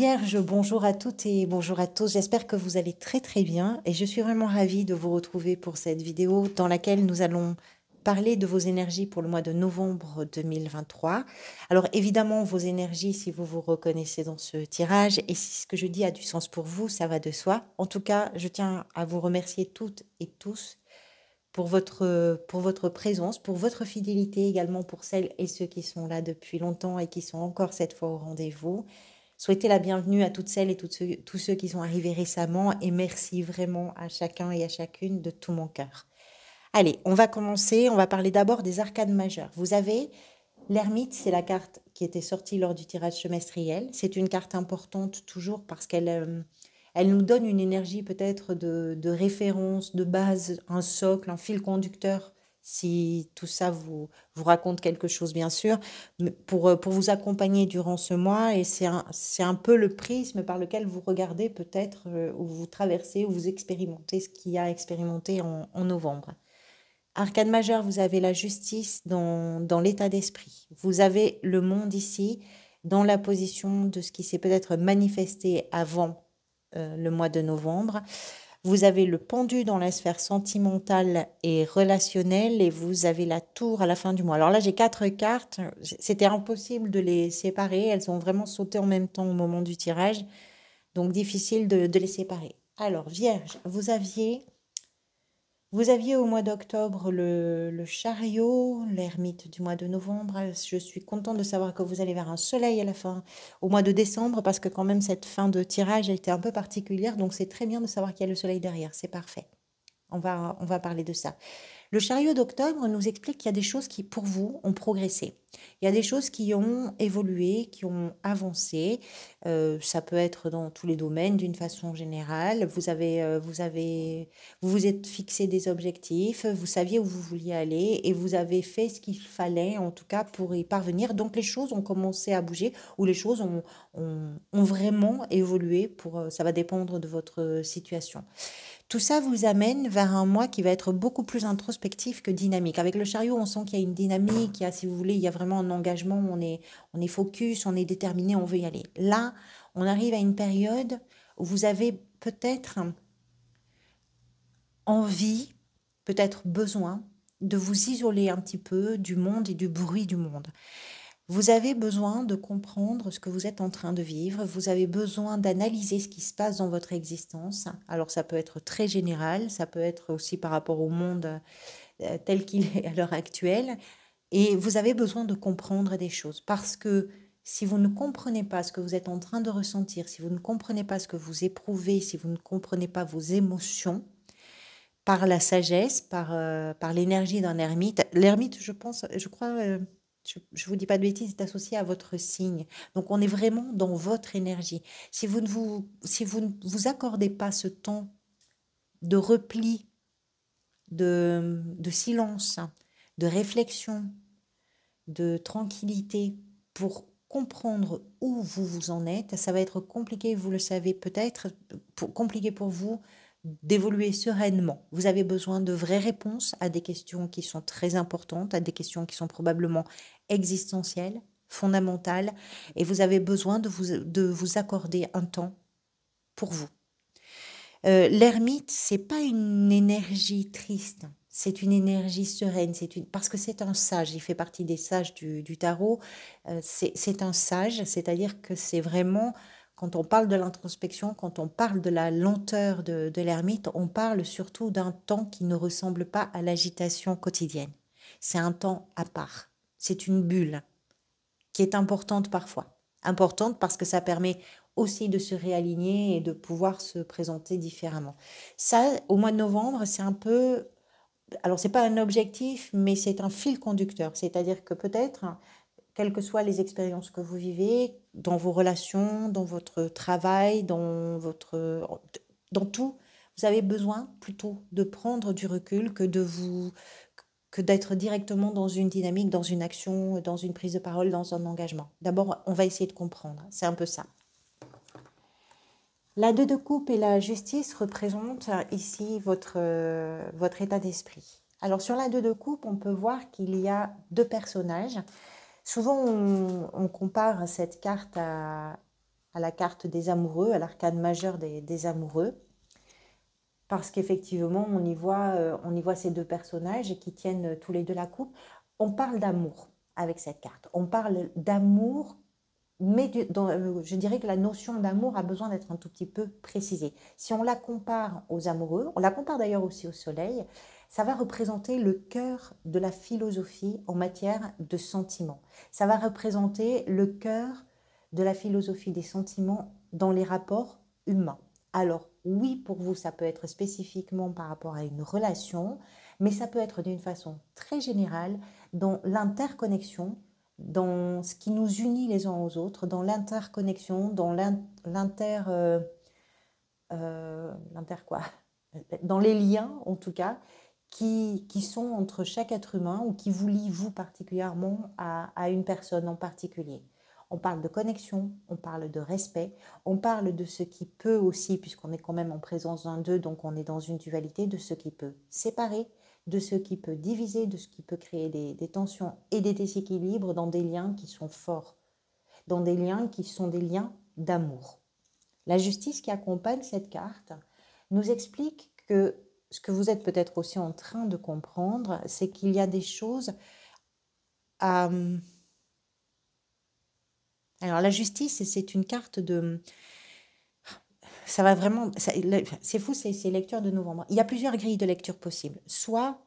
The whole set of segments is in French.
Vierge, bonjour à toutes et bonjour à tous. J'espère que vous allez très très bien et je suis vraiment ravie de vous retrouver pour cette vidéo dans laquelle nous allons parler de vos énergies pour le mois de novembre 2023. Alors évidemment, vos énergies, si vous vous reconnaissez dans ce tirage et si ce que je dis a du sens pour vous, ça va de soi. En tout cas, je tiens à vous remercier toutes et tous pour votre présence, pour votre fidélité également pour celles et ceux qui sont là depuis longtemps et qui sont encore cette fois au rendez-vous. Souhaitez la bienvenue à toutes celles et tous ceux qui sont arrivés récemment et merci vraiment à chacun et à chacune de tout mon cœur. Allez, on va commencer. On va parler d'abord des arcanes majeures. Vous avez l'ermite, c'est la carte qui était sortie lors du tirage semestriel. C'est une carte importante toujours parce elle nous donne une énergie peut-être de référence, de base, un socle, un fil conducteur, si tout ça vous raconte quelque chose, bien sûr, mais pour vous accompagner durant ce mois. Et c'est un peu le prisme par lequel vous regardez peut-être, où vous traversez, où vous expérimentez ce qu'il y a expérimenté en novembre. Arcane majeur, vous avez la justice dans l'état d'esprit. Vous avez le monde ici dans la position de ce qui s'est peut-être manifesté avant le mois de novembre. Vous avez le pendu dans la sphère sentimentale et relationnelle et vous avez la tour à la fin du mois. Alors là, j'ai 4 cartes. C'était impossible de les séparer. Elles ont vraiment sauté en même temps au moment du tirage. Donc, difficile de les séparer. Alors, Vierge, vous aviez au mois d'octobre le chariot, l'ermite du mois de novembre. Je suis contente de savoir que vous allez vers un soleil à la fin, au mois de décembre, parce que quand même cette fin de tirage a été un peu particulière, donc c'est très bien de savoir qu'il y a le soleil derrière, c'est parfait. On va parler de ça. Le chariot d'octobre nous explique qu'il y a des choses qui, pour vous, ont progressé. Il y a des choses qui ont évolué, qui ont avancé. Ça peut être dans tous les domaines d'une façon générale. Vous vous êtes fixé des objectifs, vous saviez où vous vouliez aller et vous avez fait ce qu'il fallait, en tout cas, pour y parvenir. Donc, les choses ont commencé à bouger ou les choses ont vraiment évolué. Ça va dépendre de votre situation. Tout ça vous amène vers un mois qui va être beaucoup plus introspectif que dynamique. Avec le chariot, on sent qu'il y a une dynamique, si vous voulez, il y a vraiment un engagement, on est focus, on est déterminé, on veut y aller. Là, on arrive à une période où vous avez peut-être envie, peut-être besoin de vous isoler un petit peu du monde et du bruit du monde. Vous avez besoin de comprendre ce que vous êtes en train de vivre, vous avez besoin d'analyser ce qui se passe dans votre existence. Alors ça peut être très général, ça peut être aussi par rapport au monde tel qu'il est à l'heure actuelle. Et vous avez besoin de comprendre des choses parce que si vous ne comprenez pas ce que vous êtes en train de ressentir, si vous ne comprenez pas ce que vous éprouvez, si vous ne comprenez pas vos émotions, par la sagesse, par l'énergie d'un ermite. L'ermite, je crois, je vous dis pas de bêtises, est associé à votre signe. Donc on est vraiment dans votre énergie. Si vous ne vous accordez pas ce temps de repli, de silence, de réflexion, de tranquillité pour comprendre où vous vous en êtes, ça va être compliqué, vous le savez peut-être, compliqué pour vous d'évoluer sereinement. Vous avez besoin de vraies réponses à des questions qui sont très importantes, à des questions qui sont probablement existentielles, fondamentales, et vous avez besoin de vous accorder un temps pour vous. L'ermite, c'est pas une énergie triste, c'est une énergie sereine, parce que c'est un sage, il fait partie des sages du tarot. C'est un sage, c'est-à-dire que c'est vraiment, quand on parle de l'introspection, quand on parle de la lenteur de l'ermite, on parle surtout d'un temps qui ne ressemble pas à l'agitation quotidienne. C'est un temps à part, c'est une bulle qui est importante parfois. Importante parce que ça permet aussi de se réaligner et de pouvoir se présenter différemment. Ça, au mois de novembre, c'est un peu... Alors, c'est pas un objectif, mais c'est un fil conducteur. C'est-à-dire que peut-être, quelles que soient les expériences que vous vivez, dans vos relations, dans votre travail, dans tout, vous avez besoin plutôt de prendre du recul que d'être directement dans une dynamique, dans une action, dans une prise de parole, dans un engagement. D'abord, on va essayer de comprendre. C'est un peu ça. La 2 de coupe et la justice représentent ici votre état d'esprit. Alors sur la 2 de coupe, on peut voir qu'il y a 2 personnages. Souvent, on compare cette carte à la carte des amoureux, à l'arcane majeur des amoureux, parce qu'effectivement, on y voit ces deux personnages qui tiennent tous les deux la coupe. On parle d'amour avec cette carte. On parle d'amour, mais je dirais que la notion d'amour a besoin d'être un tout petit peu précisée. Si on la compare aux amoureux, on la compare d'ailleurs aussi au soleil, ça va représenter le cœur de la philosophie en matière de sentiments. Ça va représenter le cœur de la philosophie des sentiments dans les rapports humains. Alors oui, pour vous, ça peut être spécifiquement par rapport à une relation, mais ça peut être d'une façon très générale dans l'interconnexion, dans ce qui nous unit les uns aux autres, dans l'interconnexion, dans l'inter quoi, dans les liens en tout cas, qui sont entre chaque être humain ou qui vous lient vous particulièrement à une personne en particulier. On parle de connexion, on parle de respect, on parle de ce qui peut aussi, puisqu'on est quand même en présence d'un d'eux, donc on est dans une dualité, de ce qui peut séparer, de ce qui peut diviser, de ce qui peut créer des tensions et des déséquilibres dans des liens qui sont forts, dans des liens qui sont des liens d'amour. La justice qui accompagne cette carte nous explique que ce que vous êtes peut-être aussi en train de comprendre, c'est qu'il y a des choses à... Alors la justice, c'est une carte de... Ça va vraiment... C'est fou, ces lectures de novembre. Il y a plusieurs grilles de lecture possibles. Soit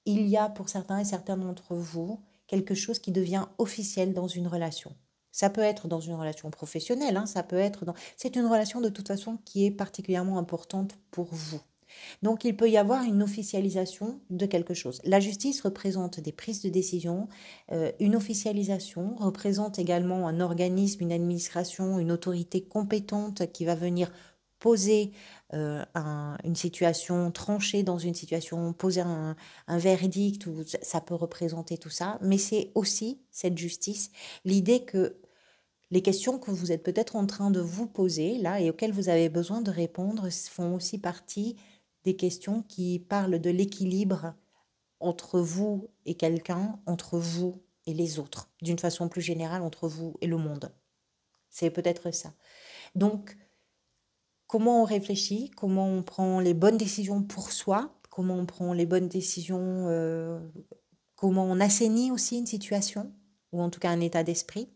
il y a pour certains et certaines d'entre vous quelque chose qui devient officiel dans une relation. Ça peut être dans une relation professionnelle, hein, ça peut être dans... C'est une relation de toute façon qui est particulièrement importante pour vous. Donc il peut y avoir une officialisation de quelque chose. La justice représente des prises de décision, une officialisation représente également un organisme, une administration, une autorité compétente qui va venir poser une situation, trancher dans une situation, poser un verdict, ou ça peut représenter tout ça, mais c'est aussi cette justice, l'idée que les questions que vous êtes peut-être en train de vous poser là et auxquelles vous avez besoin de répondre font aussi partie des questions qui parlent de l'équilibre entre vous et quelqu'un, entre vous et les autres, d'une façon plus générale, entre vous et le monde. C'est peut-être ça. Donc, comment on réfléchit, comment on prend les bonnes décisions pour soi, comment on prend les bonnes décisions, comment on assainit aussi une situation, ou en tout cas un état d'esprit,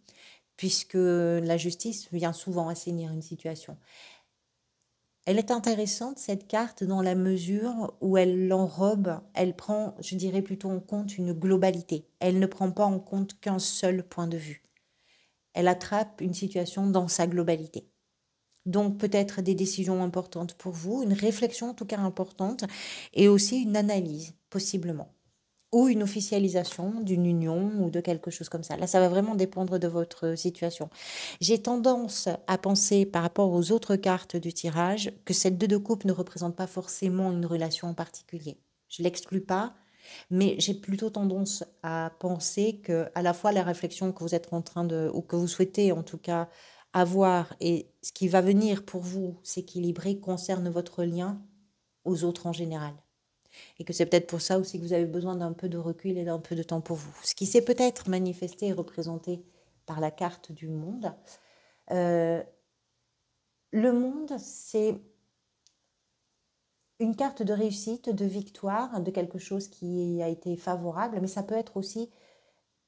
puisque la justice vient souvent assainir une situation. Elle est intéressante, cette carte, dans la mesure où elle l'enrobe, elle prend, je dirais plutôt en compte une globalité. Elle ne prend pas en compte qu'un seul point de vue. Elle attrape une situation dans sa globalité. Donc peut-être des décisions importantes pour vous, une réflexion en tout cas importante, et aussi une analyse, possiblement. Ou une officialisation d'une union ou de quelque chose comme ça. Là, ça va vraiment dépendre de votre situation. J'ai tendance à penser, par rapport aux autres cartes du tirage, que cette 2 de coupe ne représente pas forcément une relation en particulier. Je ne l'exclus pas, mais j'ai plutôt tendance à penser que à la fois la réflexion que vous êtes en train de, ou que vous souhaitez en tout cas avoir, et ce qui va venir pour vous s'équilibrer concerne votre lien aux autres en général. Et que c'est peut-être pour ça aussi que vous avez besoin d'un peu de recul et d'un peu de temps pour vous. Ce qui s'est peut-être manifesté et représenté par la carte du monde. Le monde, c'est une carte de réussite, de victoire, de quelque chose qui a été favorable, mais ça peut être aussi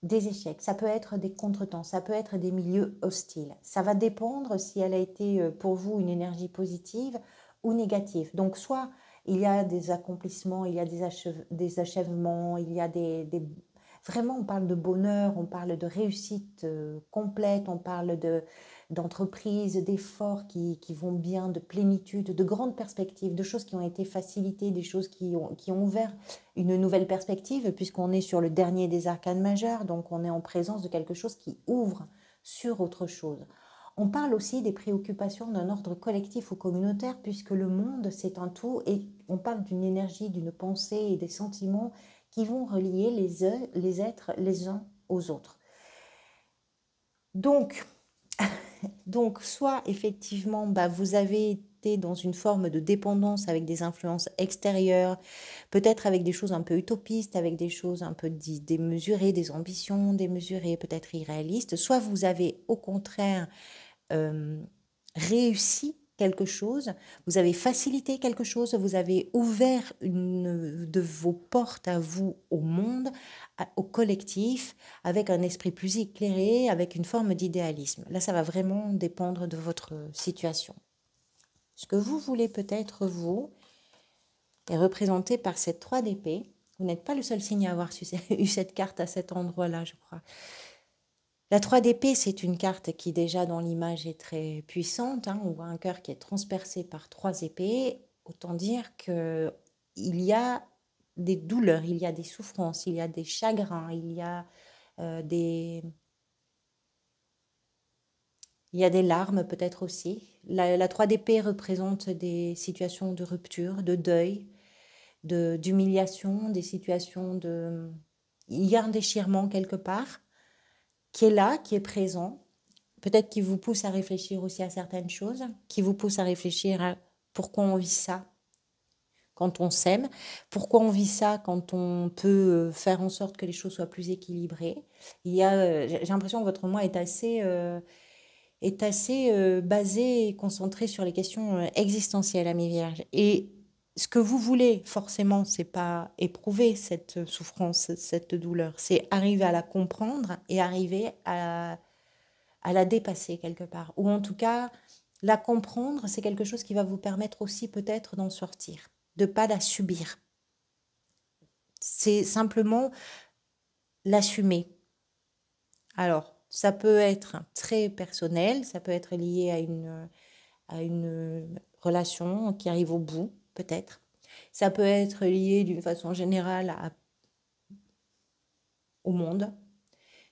des échecs, ça peut être des contretemps, ça peut être des milieux hostiles. Ça va dépendre si elle a été pour vous une énergie positive ou négative. Donc soit il y a des accomplissements, il y a des achèvements, il y a Vraiment, on parle de bonheur, on parle de réussite complète, on parle d'entreprises, d'efforts qui vont bien, de plénitude, de grandes perspectives, de choses qui ont été facilitées, des choses qui ont ouvert une nouvelle perspective, puisqu'on est sur le dernier des arcanes majeurs, donc on est en présence de quelque chose qui ouvre sur autre chose. On parle aussi des préoccupations d'un ordre collectif ou communautaire, puisque le monde, c'est un tout, et on parle d'une énergie, d'une pensée et des sentiments qui vont relier les êtres les uns aux autres. Donc soit effectivement, vous avez été dans une forme de dépendance avec des influences extérieures, peut-être avec des choses un peu utopistes, avec des choses un peu démesurées, des ambitions démesurées, peut-être irréalistes, soit vous avez au contraire réussi quelque chose, vous avez facilité quelque chose, vous avez ouvert une de vos portes à vous, au monde, au collectif, avec un esprit plus éclairé, avec une forme d'idéalisme. Là, ça va vraiment dépendre de votre situation. Ce que vous voulez peut-être, vous, est représenté par cette 3 d'épée. Vous n'êtes pas le seul signe à avoir eu cette carte à cet endroit-là, je crois. La 3 d'épée, c'est une carte qui déjà dans l'image est très puissante. On voit un cœur qui est transpercé par 3 épées. Autant dire qu'il y a des douleurs, il y a des souffrances, il y a des chagrins, il y a des larmes peut-être aussi. La 3 d'épée représente des situations de rupture, de deuil, d'humiliation, des situations de... Il y a un déchirement quelque part qui est là, qui est présent, peut-être qui vous pousse à réfléchir aussi à certaines choses, qui vous pousse à réfléchir à pourquoi on vit ça quand on s'aime, pourquoi on vit ça quand on peut faire en sorte que les choses soient plus équilibrées. J'ai l'impression que votre moi est assez basé et concentré sur les questions existentielles, ami Vierge. Et ce que vous voulez, forcément, c'est pas éprouver cette souffrance, cette douleur, c'est arriver à la comprendre et arriver à la dépasser quelque part. Ou en tout cas, la comprendre, c'est quelque chose qui va vous permettre aussi peut-être d'en sortir, de ne pas la subir. C'est simplement l'assumer. Alors, ça peut être très personnel, ça peut être lié à une relation qui arrive au bout, peut-être. Ça peut être lié d'une façon générale au monde.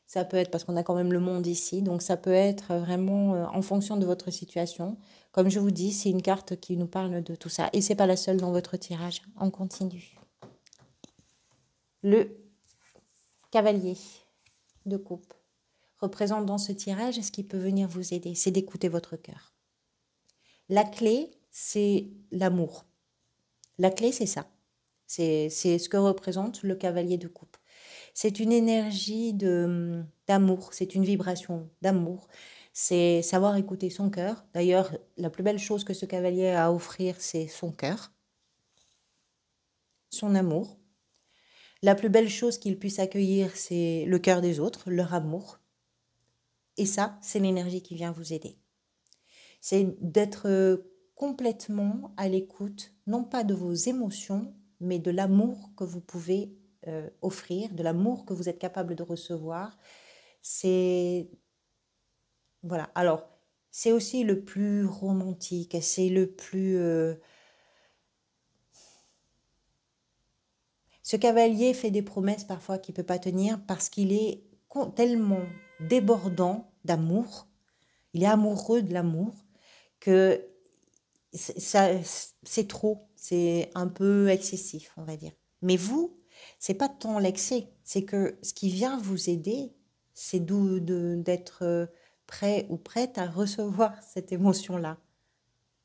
Ça peut être parce qu'on a quand même le monde ici, donc ça peut être vraiment en fonction de votre situation. Comme je vous dis, c'est une carte qui nous parle de tout ça. Et c'est pas la seule dans votre tirage. On continue. Le cavalier de coupe représente dans ce tirage ce qui peut venir vous aider, c'est d'écouter votre cœur. La clé, c'est l'amour. La clé, c'est ça. C'est ce que représente le cavalier de coupe. C'est une énergie d'amour, c'est une vibration d'amour. C'est savoir écouter son cœur. D'ailleurs, la plus belle chose que ce cavalier a à offrir, c'est son cœur, son amour. La plus belle chose qu'il puisse accueillir, c'est le cœur des autres, leur amour. Et ça, c'est l'énergie qui vient vous aider. C'est d'être complètement à l'écoute, non pas de vos émotions, mais de l'amour que vous pouvez offrir, de l'amour que vous êtes capable de recevoir. C'est... Voilà. Alors, c'est aussi le plus romantique, c'est le plus... Ce cavalier fait des promesses parfois qu'il ne peut pas tenir parce qu'il est tellement débordant d'amour, il est amoureux de l'amour, que c'est trop, c'est un peu excessif, on va dire. Mais vous, c'est pas tant l'excès, c'est que ce qui vient vous aider, c'est d'être prêt ou prête à recevoir cette émotion-là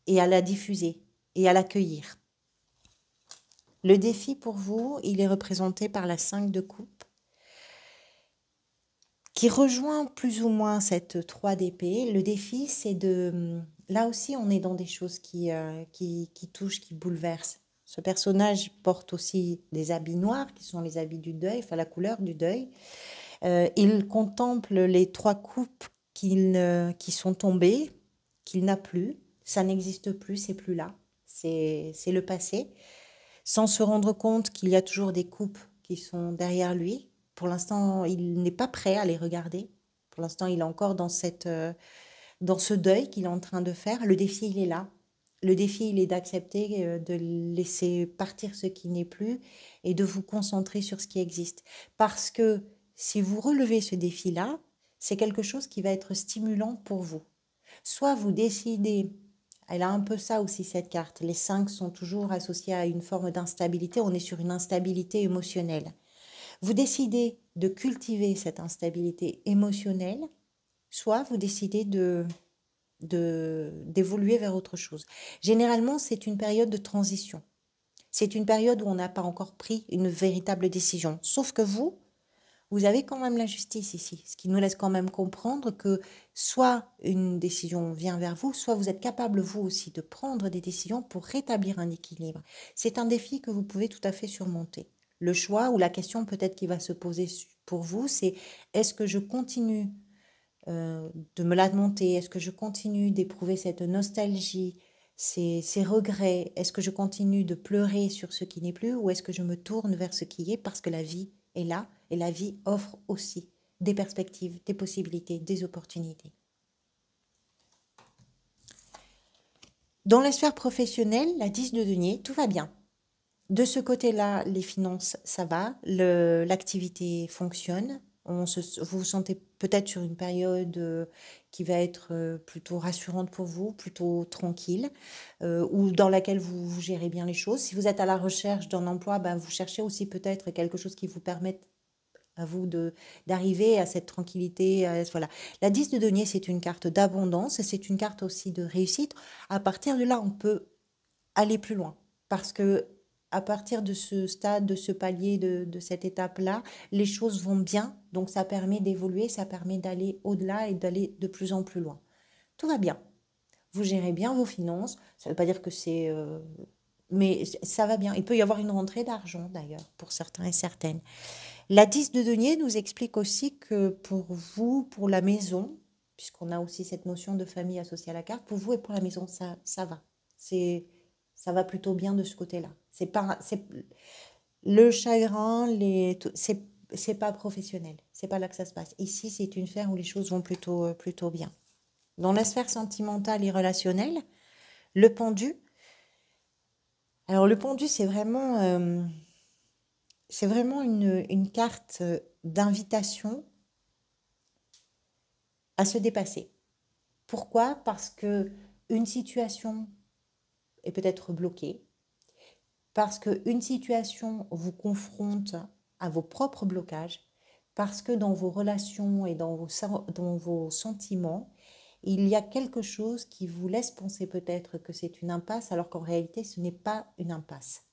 et à la diffuser et à l'accueillir. Le défi pour vous, il est représenté par la 5 de coupe, qui rejoint plus ou moins cette 3 d'épée. Le défi, c'est de... Là aussi, on est dans des choses qui touchent, qui bouleversent. Ce personnage porte aussi des habits noirs, qui sont les habits du deuil, enfin la couleur du deuil. Il contemple les 3 coupes qui sont tombées, qu'il n'a plus. Ça n'existe plus, c'est plus là. C'est le passé. Sans se rendre compte qu'il y a toujours des coupes qui sont derrière lui. Pour l'instant, il n'est pas prêt à les regarder. Pour l'instant, il est encore dans ce deuil qu'il est en train de faire. Le défi, il est là. Le défi, il est d'accepter de laisser partir ce qui n'est plus et de vous concentrer sur ce qui existe. Parce que si vous relevez ce défi-là, c'est quelque chose qui va être stimulant pour vous. Soit vous décidez... Elle a un peu ça aussi, cette carte. Les 5 sont toujours associés à une forme d'instabilité. On est sur une instabilité émotionnelle. Vous décidez de cultiver cette instabilité émotionnelle, soit vous décidez d'évoluer vers autre chose. Généralement, c'est une période de transition. C'est une période où on n'a pas encore pris une véritable décision. Sauf que vous vous avez quand même la justice ici, ce qui nous laisse quand même comprendre que soit une décision vient vers vous, soit vous êtes capable, vous aussi, de prendre des décisions pour rétablir un équilibre. C'est un défi que vous pouvez tout à fait surmonter. Le choix ou la question peut-être qui va se poser pour vous, c'est est-ce que je continue de me lamenter? Est-ce que je continue d'éprouver cette nostalgie, ces regrets? Est-ce que je continue de pleurer sur ce qui n'est plus ou est-ce que je me tourne vers ce qui est parce que la vie est là et la vie offre aussi des perspectives, des possibilités, des opportunités. Dans la sphère professionnelle, la 10 de denier, tout va bien. De ce côté-là, les finances, ça va, l'activité fonctionne. Vous vous sentez peut-être sur une période qui va être plutôt rassurante pour vous, plutôt tranquille, ou dans laquelle vous gérez bien les choses. Si vous êtes à la recherche d'un emploi, ben, vous cherchez aussi peut-être quelque chose qui vous permette à vous d'arriver à cette tranquillité. Voilà. La 10 de denier, c'est une carte d'abondance et c'est une carte aussi de réussite. À partir de là, on peut aller plus loin parce que à partir de ce stade, de ce palier, de cette étape-là, les choses vont bien. Donc ça permet d'évoluer, ça permet d'aller au-delà et d'aller de plus en plus loin. Tout va bien. Vous gérez bien vos finances. Ça ne veut pas dire que c'est... mais ça va bien. Il peut y avoir une rentrée d'argent d'ailleurs pour certains et certaines. La 10 de denier nous explique aussi que pour vous, pour la maison, puisqu'on a aussi cette notion de famille associée à la carte, pour vous et pour la maison, ça va. Ça va plutôt bien de ce côté-là. C'est le chagrin, c'est pas professionnel. C'est pas là que ça se passe. Ici, c'est une sphère où les choses vont plutôt bien. Dans la sphère sentimentale et relationnelle, le pendu. Alors, le pendu, c'est vraiment une carte d'invitation à se dépasser. Pourquoi? Parce que une situation est peut-être bloquée, parce qu'une situation vous confronte à vos propres blocages, parce que dans vos relations et dans vos sentiments, il y a quelque chose qui vous laisse penser peut-être que c'est une impasse, alors qu'en réalité, ce n'est pas une impasse.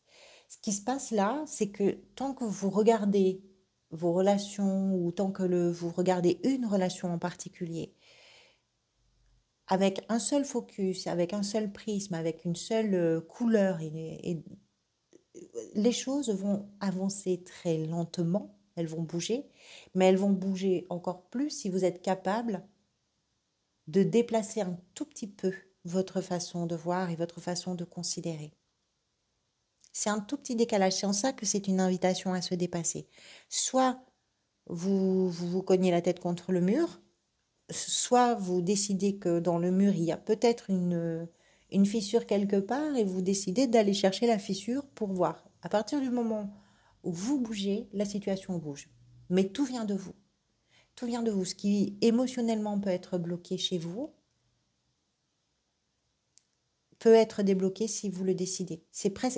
Ce qui se passe là, c'est que tant que vous regardez vos relations ou tant que vous regardez une relation en particulier, avec un seul focus, avec un seul prisme, avec une seule couleur, et les choses vont avancer très lentement, elles vont bouger, mais elles vont bouger encore plus si vous êtes capable de déplacer un tout petit peu votre façon de voir et votre façon de considérer. C'est un tout petit décalage, c'est en ça que c'est une invitation à se dépasser. Soit vous cognez la tête contre le mur, soit vous décidez que dans le mur, il y a peut-être une fissure quelque part et vous décidez d'aller chercher la fissure pour voir. À partir du moment où vous bougez, la situation bouge. Mais tout vient de vous. Tout vient de vous. Ce qui émotionnellement peut être bloqué chez vous peut être débloqué si vous le décidez.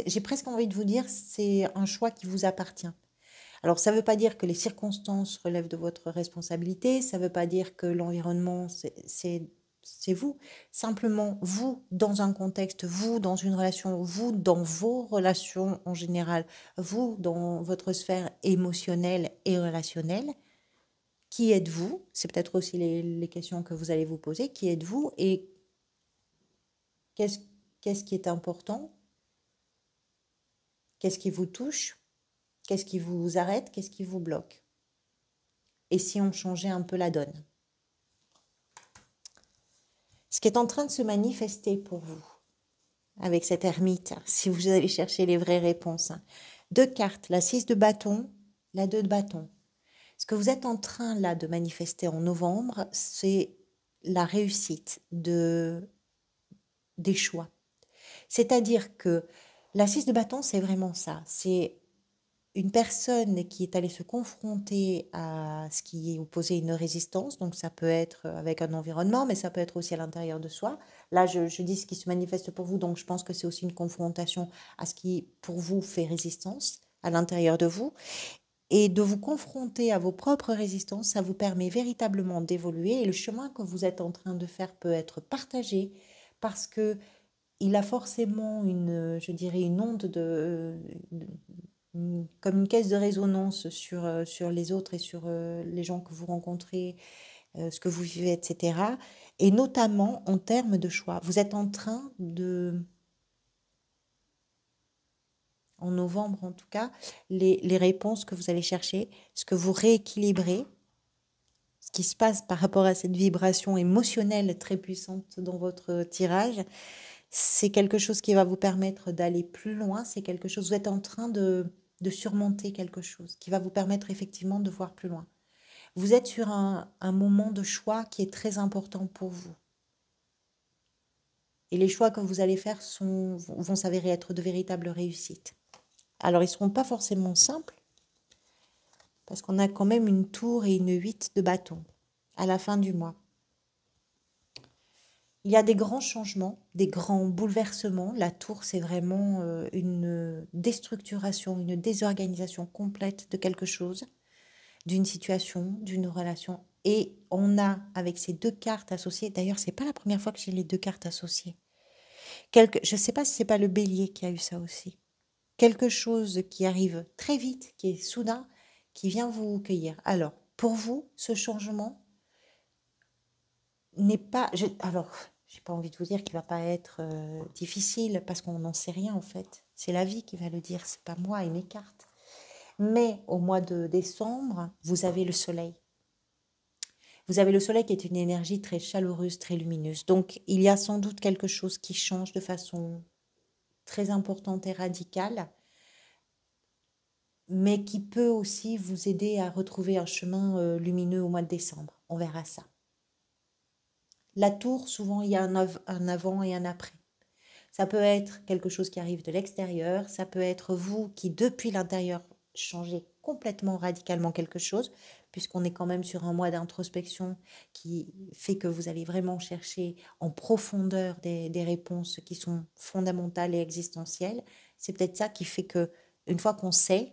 J'ai presque envie de vous dire, c'est un choix qui vous appartient. Alors, ça ne veut pas dire que les circonstances relèvent de votre responsabilité, ça ne veut pas dire que l'environnement, c'est vous. Simplement, vous, dans un contexte, vous, dans une relation, vous, dans vos relations en général, vous, dans votre sphère émotionnelle et relationnelle, qui êtes-vous? C'est peut-être aussi les questions que vous allez vous poser. Qui êtes-vous et qu'est-ce qui est important? Qu'est-ce qui vous touche? Qu'est-ce qui vous arrête? Qu'est-ce qui vous bloque? Et si on changeait un peu la donne? Ce qui est en train de se manifester pour vous, avec cette ermite, si vous allez chercher les vraies réponses. Deux cartes, la 6 de bâton, la 2 de bâton. Ce que vous êtes en train là de manifester en novembre, c'est la réussite des choix. C'est-à-dire que la 6 de bâton, c'est vraiment ça. C'est une personne qui est allée se confronter à ce qui opposait une résistance, donc ça peut être avec un environnement, mais ça peut être aussi à l'intérieur de soi. Là, je dis ce qui se manifeste pour vous, donc je pense que c'est aussi une confrontation à ce qui, pour vous, fait résistance à l'intérieur de vous. Et de vous confronter à vos propres résistances, ça vous permet véritablement d'évoluer. Et le chemin que vous êtes en train de faire peut être partagé parce que il a forcément je dirais, une onde comme une caisse de résonance sur les autres et sur les gens que vous rencontrez, ce que vous vivez, etc. Et notamment en termes de choix. Vous êtes en train de, en novembre en tout cas, les réponses que vous allez chercher, ce que vous rééquilibrez, ce qui se passe par rapport à cette vibration émotionnelle très puissante dans votre tirage, c'est quelque chose qui va vous permettre d'aller plus loin, c'est quelque chose, vous êtes en train de surmonter quelque chose qui va vous permettre effectivement de voir plus loin. Vous êtes sur un moment de choix qui est très important pour vous. Et les choix que vous allez faire vont s'avérer être de véritables réussites. Alors, ils ne seront pas forcément simples, parce qu'on a quand même une tour et une 8 de bâton à la fin du mois. Il y a des grands changements, des grands bouleversements. La tour, c'est vraiment une déstructuration, une désorganisation complète de quelque chose, d'une situation, d'une relation. Et on a, avec ces deux cartes associées, d'ailleurs, c'est pas la première fois que j'ai les deux cartes associées. Je ne sais pas si c'est pas le bélier qui a eu ça aussi. Quelque chose qui arrive très vite, qui est soudain, qui vient vous cueillir. Alors, pour vous, ce changement n'est pas... alors, j'ai pas envie de vous dire qu'il va pas être difficile, parce qu'on n'en sait rien en fait. C'est la vie qui va le dire, c'est pas moi et mes cartes. Mais au mois de décembre, vous avez le soleil. Vous avez le soleil qui est une énergie très chaleureuse, très lumineuse. Donc, il y a sans doute quelque chose qui change de façon très importante et radicale, mais qui peut aussi vous aider à retrouver un chemin lumineux au mois de décembre. On verra ça. La tour, souvent, il y a un avant et un après. Ça peut être quelque chose qui arrive de l'extérieur, ça peut être vous qui, depuis l'intérieur, changez complètement radicalement quelque chose, puisqu'on est quand même sur un mois d'introspection qui fait que vous allez vraiment chercher en profondeur des réponses qui sont fondamentales et existentielles. C'est peut-être ça qui fait que une fois qu'on sait,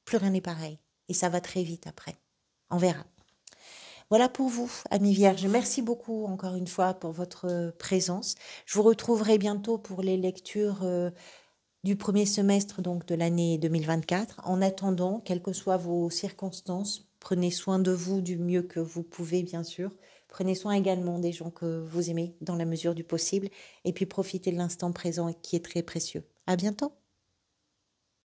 plus rien n'est pareil. Et ça va très vite après. On verra. Voilà pour vous, amis vierges. Merci beaucoup encore une fois pour votre présence. Je vous retrouverai bientôt pour les lectures du premier semestre donc de l'année 2024. En attendant, quelles que soient vos circonstances, prenez soin de vous du mieux que vous pouvez, bien sûr. Prenez soin également des gens que vous aimez dans la mesure du possible. Et puis profitez de l'instant présent qui est très précieux. À bientôt.